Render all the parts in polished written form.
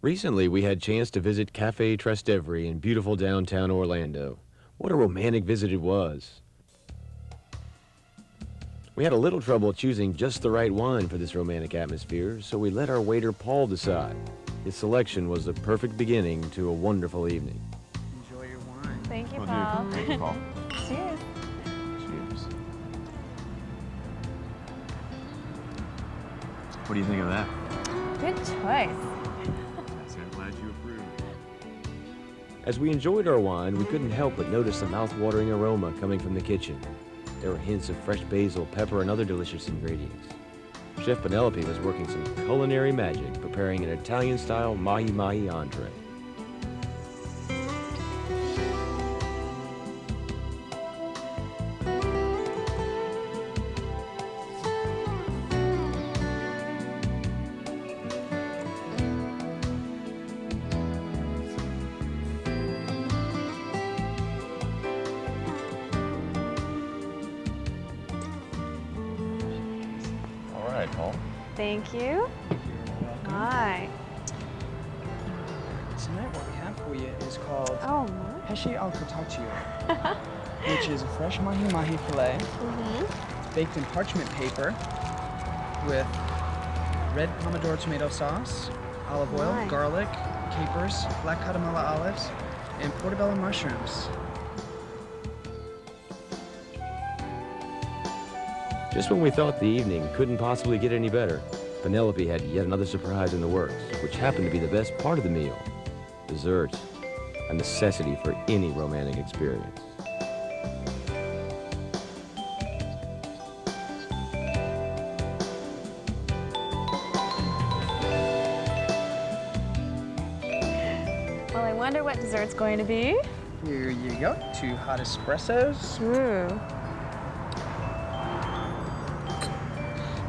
Recently, we had a chance to visit Café Trastevere in beautiful downtown Orlando. What a romantic visit it was. We had a little trouble choosing just the right wine for this romantic atmosphere, so we let our waiter Paul decide. His selection was the perfect beginning to a wonderful evening. Enjoy your wine. Thank you, Paul. Thank you, Paul. Cheers. Cheers. What do you think of that? Good choice. I'm glad you approve. As we enjoyed our wine, we couldn't help but notice the mouth-watering aroma coming from the kitchen. There were hints of fresh basil, pepper, and other delicious ingredients. Chef Penelope was working some culinary magic, preparing an Italian-style mahi-mahi entrée. All right, Paul. Thank you. You're welcome. Hi. Tonight what we have for you is called Oh, my. pesce al cartaccio, which is a fresh mahi-mahi fillet baked in parchment paper with red pomodoro tomato sauce, olive oil, Nice. garlic, capers, black catamella olives, and portobello mushrooms. Just when we thought the evening couldn't possibly get any better, Penelope had yet another surprise in the works, which happened to be the best part of the meal. Dessert, a necessity for any romantic experience. Well, I wonder what dessert's going to be. Here you go, 2 hot espressos Ooh.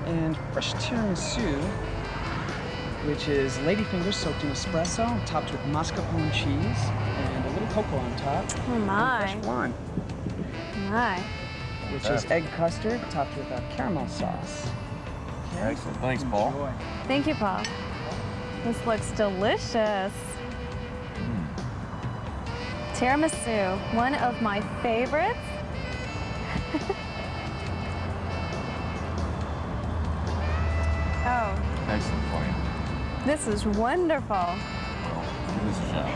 and fresh tiramisu, which is ladyfingers soaked in espresso, topped with mascarpone cheese, and a little cocoa on top. Oh, And my. fresh flan, My. which is egg custard topped with a caramel sauce. Okay. Excellent. Thanks, Paul. Enjoy. Thank you, Paul. This looks delicious. Tiramisu, one of my favorites. Oh, Excellent for you. this is wonderful. Well, give this a shot.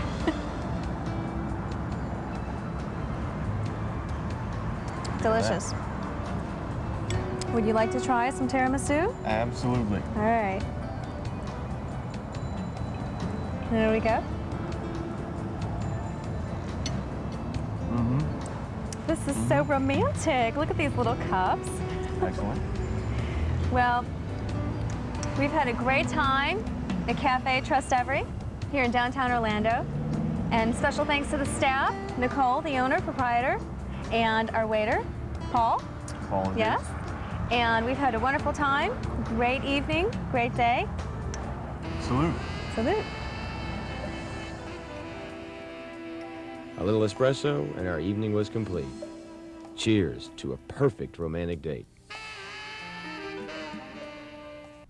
Delicious. Would you like to try some tiramisu? Absolutely. All right. There we go. This is so romantic. Look at these little cups. Excellent. Well, we've had a great time at Café Trastevere here in downtown Orlando. And special thanks to the staff, Nicole, the owner, proprietor, and our waiter, Paul. Paul and Yes. And we've had a wonderful time. Great evening, great day. Salute. Salute. A little espresso, and our evening was complete. Cheers to a perfect romantic date.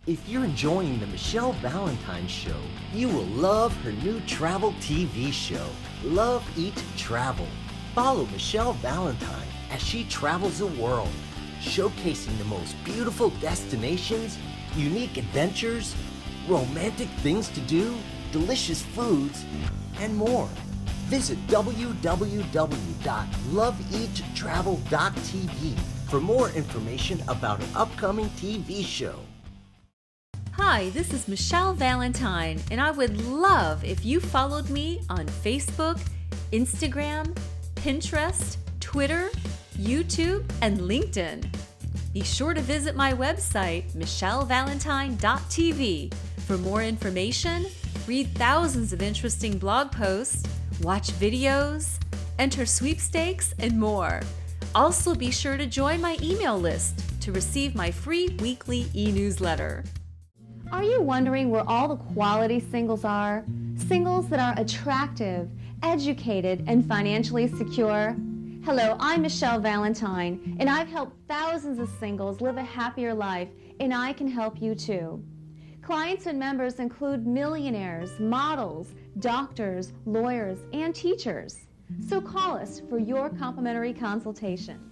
If you're enjoying the Michelle Valentine Show, you will love her new travel TV show, Love, Eat, Travel. Follow Michelle Valentine as she travels the world, showcasing the most beautiful destinations, unique adventures, romantic things to do, delicious foods, and more. Visit www.loveeattravel.tv for more information about an upcoming TV show. Hi, this is Michelle Valentine, and I would love if you followed me on Facebook, Instagram, Pinterest, Twitter, YouTube, and LinkedIn. Be sure to visit my website, michellevalentine.tv, for more information, read thousands of interesting blog posts, watch videos, enter sweepstakes, and more. Also, be sure to join my email list to receive my free weekly e-newsletter. Are you wondering where all the quality singles are? Singles that are attractive, educated, and financially secure? Hello, I'm Michelle Valentine, and I've helped thousands of singles live a happier life, and I can help you too. Clients and members include millionaires, models, doctors, lawyers, and teachers. So call us for your complimentary consultation.